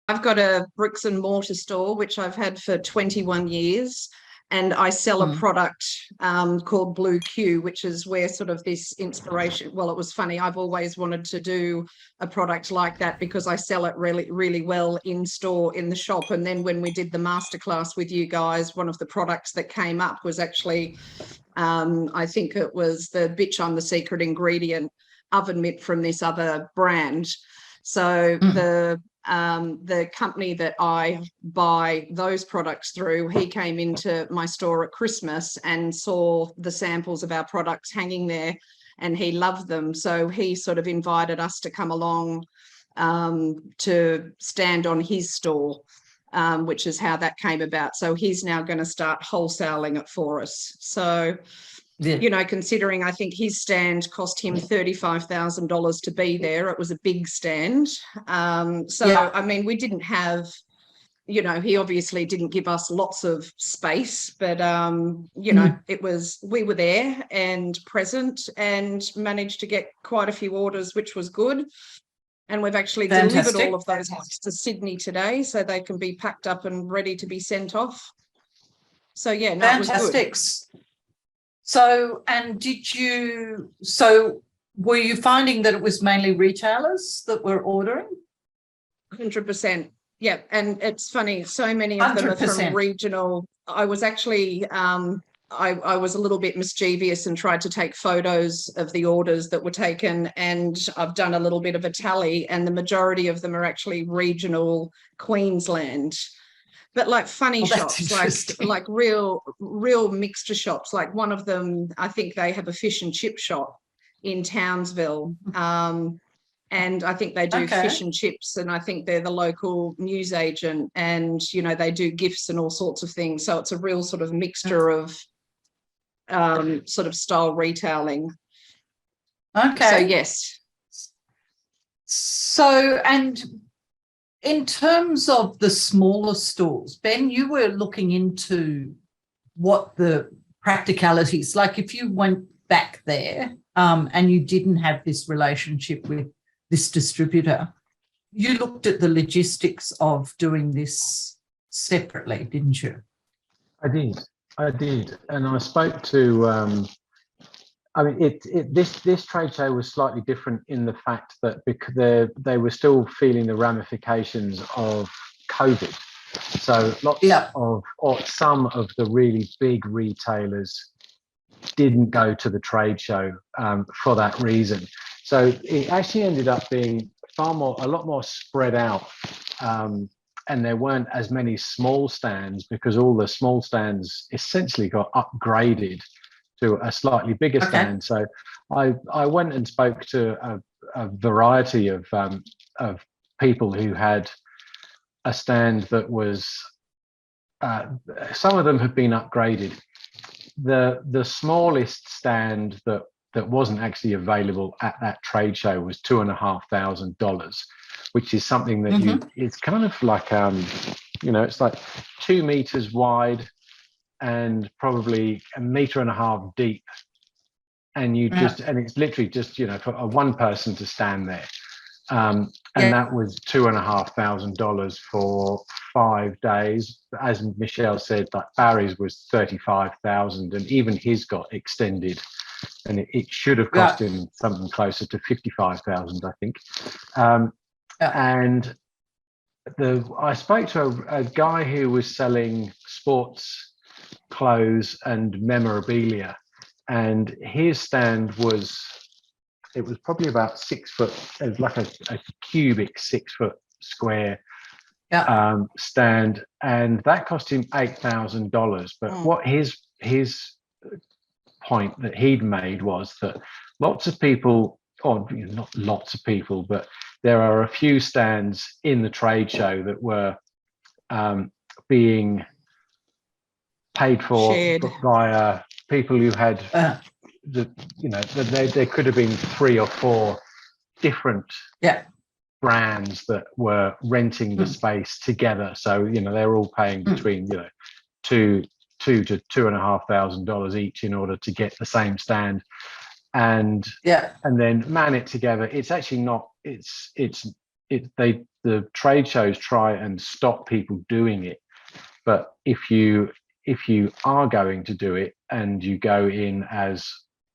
I've got a bricks and mortar store, which I've had for 21 years. And I sell a product called Blue Q, which is where sort of this inspiration. Well, it was funny. I've always wanted to do a product like that because I sell it really, really well in store in the shop. And then when we did the masterclass with you guys, one of the products that came up was actually, I think it was the Bitch I'm the Secret Ingredient oven mitt from this other brand. So the company that I buy those products through, he came into my store at Christmas and saw the samples of our products hanging there and he loved them. So he sort of invited us to come along to stand on his store, which is how that came about. So he's now going to start wholesaling it for us. So you know, considering I think his stand cost him $35,000 to be there. It was a big stand. I mean, we didn't have, you know, he obviously didn't give us lots of space, but, you know, we were there and present and managed to get quite a few orders, which was good. And we've actually delivered all of those to Sydney today so they can be packed up and ready to be sent off. So, yeah, no, fantastic. It was good. So, and were you finding that it was mainly retailers that were ordering? 100%. Yeah. And it's funny, so many of them 100%. Are from regional. I was actually, I was a little bit mischievous and tried to take photos of the orders that were taken. And I've done a little bit of a tally and the majority of them are actually regional Queensland. But like funny shops, like real mixture shops. Like one of them, I think they have a fish and chip shop in Townsville. And I think they do fish and chips, and I think they're the local news agent, and, you know, they do gifts and all sorts of things. So it's a real sort of mixture of sort of style retailing. Okay. So, yes. So, and in terms of the smaller stores, Ben, you were looking into what the practicalities, like if you went back there and you didn't have this relationship with this distributor, you looked at the logistics of doing this separately, didn't you? I did. And I spoke to, I mean, this trade show was slightly different in the fact that because they were still feeling the ramifications of COVID. So some of the really big retailers didn't go to the trade show for that reason. So it actually ended up being a lot more spread out. And there weren't as many small stands because all the small stands essentially got upgraded to a slightly bigger stand. So I went and spoke to a variety of people who had a stand that was, some of them have been upgraded. The smallest stand that wasn't actually available at that trade show was $2,500, which is something that it's kind of like, you know, it's like 2 meters wide and probably 1.5 meters deep, and and it's literally just, you know, for one person to stand there, and that was $2,500 for 5 days. As Michelle said, like Barry's was 35,000, and even his got extended, and it should have cost him something closer to 55,000, I think. And I spoke to a guy who was selling sports clothes and memorabilia, and his stand was probably about 6 foot. It was like a cubic 6 foot square stand, and that cost him $8,000. But what his point that he'd made was that lots of people, or not lots of people, but there are a few stands in the trade show that were being paid for via people who had there could have been 3 or 4 different brands that were renting the space together. So, you know, they're all paying between, you know, $2,000 to $2,500 each in order to get the same stand and then man it together. It's actually not, it's the trade shows try and stop people doing it. But if you are going to do it and you go in as,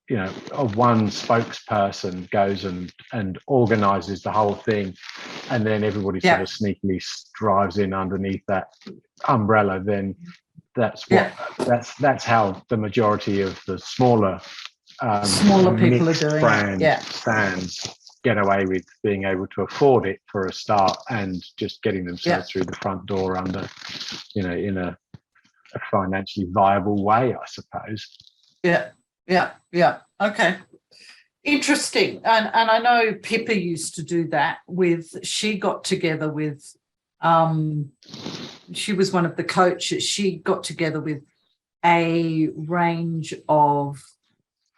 you know, one spokesperson goes and organizes the whole thing, and then everybody sort of sneakily drives in underneath that umbrella, then that's how the majority of the smaller people are doing brand stands get away with being able to afford it for a start, and just getting themselves through the front door under, you know, in a financially viable way, I suppose. Okay, interesting. And I know Pippa used to do that she got together with she was one of the coaches. She got together with a range of,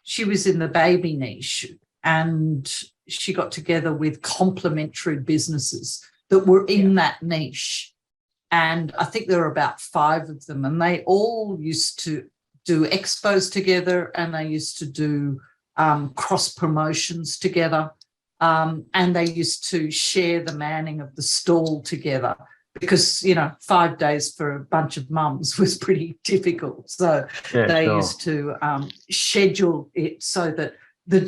she was in the baby niche, and she got together with complementary businesses that were in that niche. And I think there were about 5 of them, and they all used to do expos together, and they used to do cross promotions together, and they used to share the manning of the stall together, because, you know, 5 days for a bunch of mums was pretty difficult. So they used to schedule it so that the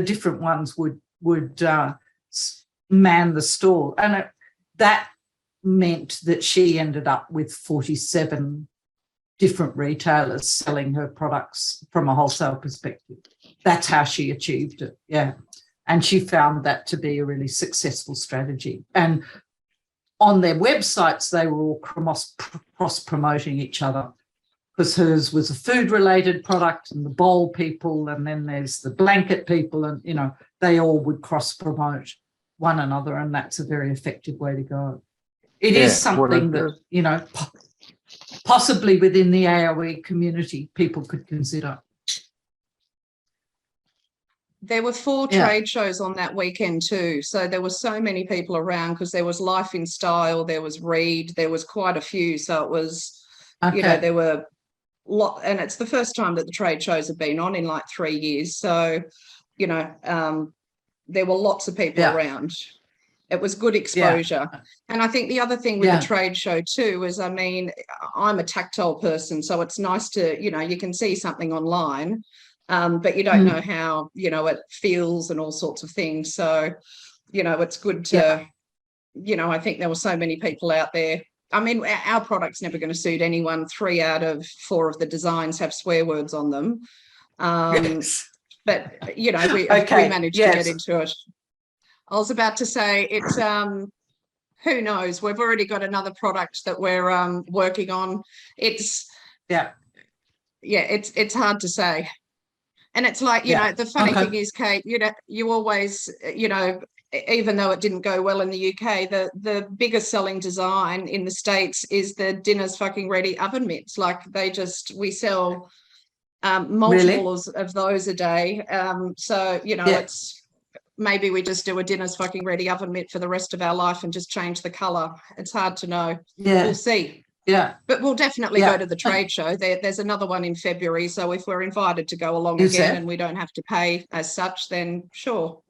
different ones would man the stall, and that meant that she ended up with 47 different retailers selling her products from a wholesale perspective. That's how she achieved it. Yeah. And she found that to be a really successful strategy. And on their websites, they were all cross-promoting each other, because hers was a food-related product, and the bowl people, and then there's the blanket people, and, you know, they all would cross-promote one another, and that's a very effective way to go. It is something that, you know, possibly within the AOE community, people could consider. There were 4 trade shows on that weekend too. So there were so many people around, because there was Life in Style, there was Reed, there was quite a few. So it was, you know, there were and it's the first time that the trade shows have been on in like 3 years. So, you know, there were lots of people around. It was good exposure. And I think the other thing with the trade show too is, I mean, I'm a tactile person, so it's nice to, you know, you can see something online, but you don't know how, you know, it feels and all sorts of things. So, you know, it's good to, you know, I think there were so many people out there. I mean, our product's never going to suit anyone. 3 out of 4 of the designs have swear words on them. But, you know, we managed to get into it. I was about to say, it's who knows? We've already got another product that we're working on. It's it's hard to say. And it's like, you know, the funny thing is, Kate, you know, you always, you know, even though it didn't go well in the UK, the biggest selling design in the States is the dinner's fucking ready oven mitts. Like we sell multiples of those a day. So, you know, it's, maybe we just do a dinner's fucking ready oven mitt for the rest of our life and just change the colour. It's hard to know. We'll see. But we'll definitely go to the trade show. There's another one in February. So if we're invited to go along again and we don't have to pay as such, then sure.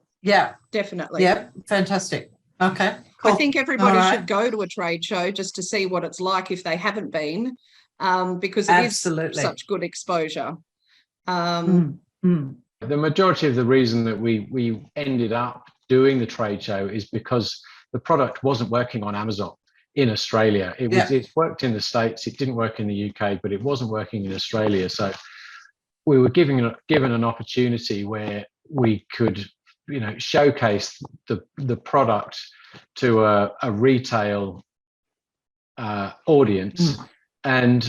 Definitely. Fantastic. Okay, cool. I think everybody should go to a trade show just to see what it's like if they haven't been, because it is such good exposure. The majority of the reason that we ended up doing the trade show is because the product wasn't working on Amazon in Australia. It worked in the States. It didn't work in the UK, but it wasn't working in Australia. So we were given an opportunity where we could, you know, showcase the product to a retail audience, and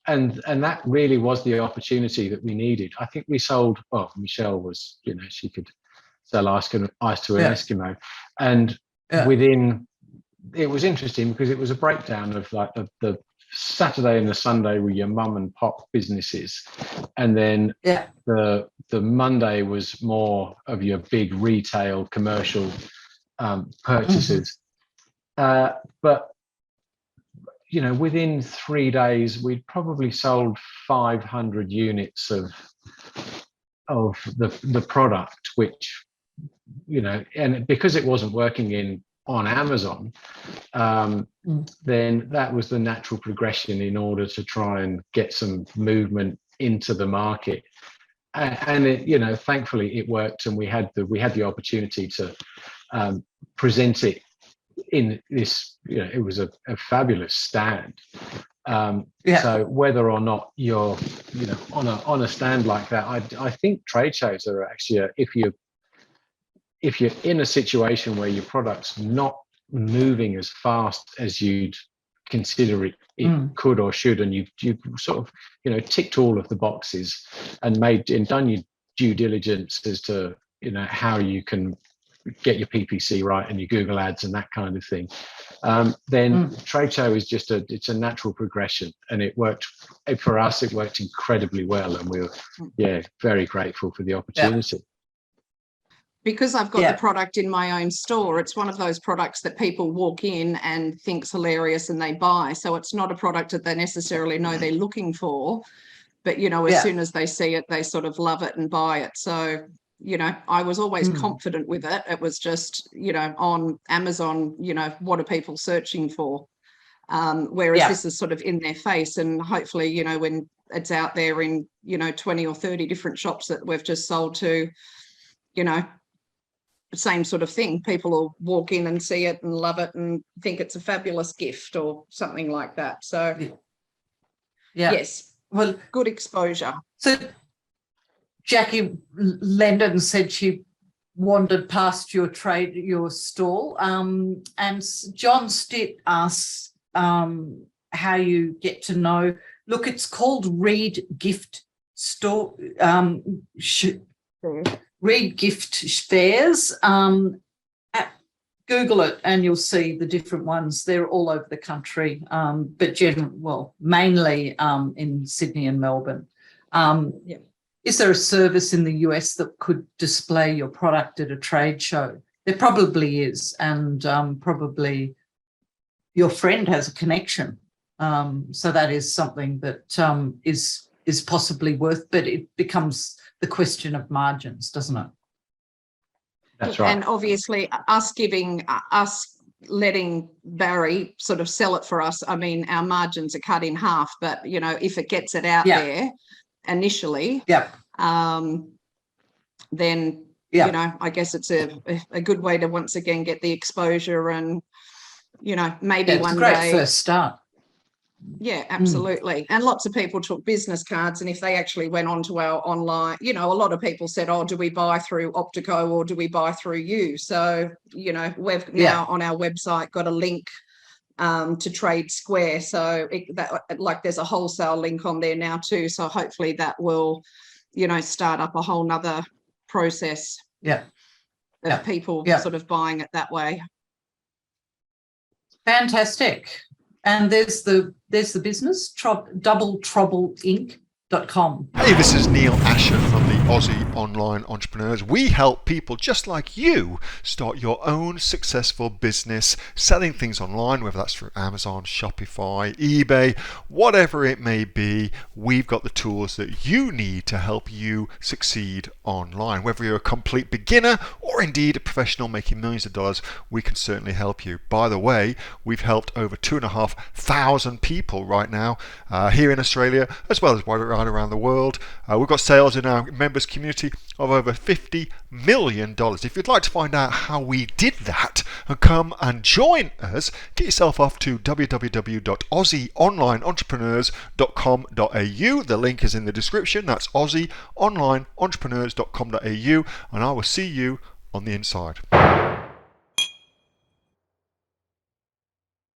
that really was the opportunity that we needed. I think we sold, well, Michelle was, you know, she could sell ice to an Eskimo, and it was interesting because it was a breakdown of like the Saturday and the Sunday were your mum and pop businesses, and then the Monday was more of your big retail commercial purchases. But you know, within 3 days, we'd probably sold 500 units of the product, which and because it wasn't working on Amazon, then that was the natural progression in order to try and get some movement into the market. And it, thankfully it worked, and we had the opportunity to present it in this. It was a fabulous stand. So whether or not you're on a stand like that, I think trade shows are actually, if you're in a situation where your product's not moving as fast as you'd consider it could or should, and you've sort of ticked all of the boxes and done your due diligence as to how you can get your PPC right and your Google ads and that kind of thing, then trade show is just it's a natural progression, and it worked for us. It worked incredibly well, and we were very grateful for the opportunity. Because I've got the product in my own store, it's one of those products that people walk in and think's hilarious and they buy. So it's not a product that they necessarily know they're looking for, but as soon as they see it, they sort of love it and buy it. So I was always confident with it. It was just on Amazon, what are people searching for? Whereas this is sort of in their face, and hopefully when it's out there in 20 or 30 different shops that we've just sold to, same sort of thing. People will walk in and see it and love it and think it's a fabulous gift or something like that. So yes, well, good exposure. So Jackie Lendon said she wandered past your stall, and John Stitt asks how you get to know. Look, it's called Reed Gift Store. Reed Gift Fairs. Google it and you'll see the different ones. They're all over the country, but mainly in Sydney and Melbourne. Is there a service in the US that could display your product at a trade show? There probably is, and probably your friend has a connection. So that is something that is possibly worth, but it becomes the question of margins, doesn't it? That's right. And obviously us letting Barry sort of sell it for us, I mean, our margins are cut in half, but if it gets it out there initially, then I guess it's a good way to once again get the exposure, and maybe it's one a great day first start. Yeah, absolutely. And lots of people took business cards, and if they actually went onto our online, a lot of people said, do we buy through Optico or do we buy through you? So, we've now on our website got a link to Trade Square. So there's a wholesale link on there now too. So hopefully that will, start up a whole nother process of people sort of buying it that way. Fantastic. And there's the business, doubletroubleinc.com. Hey, this is Neil-Asher from the Aussie Online Entrepreneurs. We help people just like you start your own successful business, selling things online, whether that's through Amazon, Shopify, eBay, whatever it may be. We've got the tools that you need to help you succeed online. Whether you're a complete beginner or indeed a professional making millions of dollars, we can certainly help you. By the way, we've helped over 2,500 people right now here in Australia, as well as right around the world. We've got sales in our members community of over $50 million. If you'd like to find out how we did that and come and join us, get yourself off to www.aussieonlineentrepreneurs.com.au. The link is in the description. That's aussieonlineentrepreneurs.com.au, and I will see you on the inside.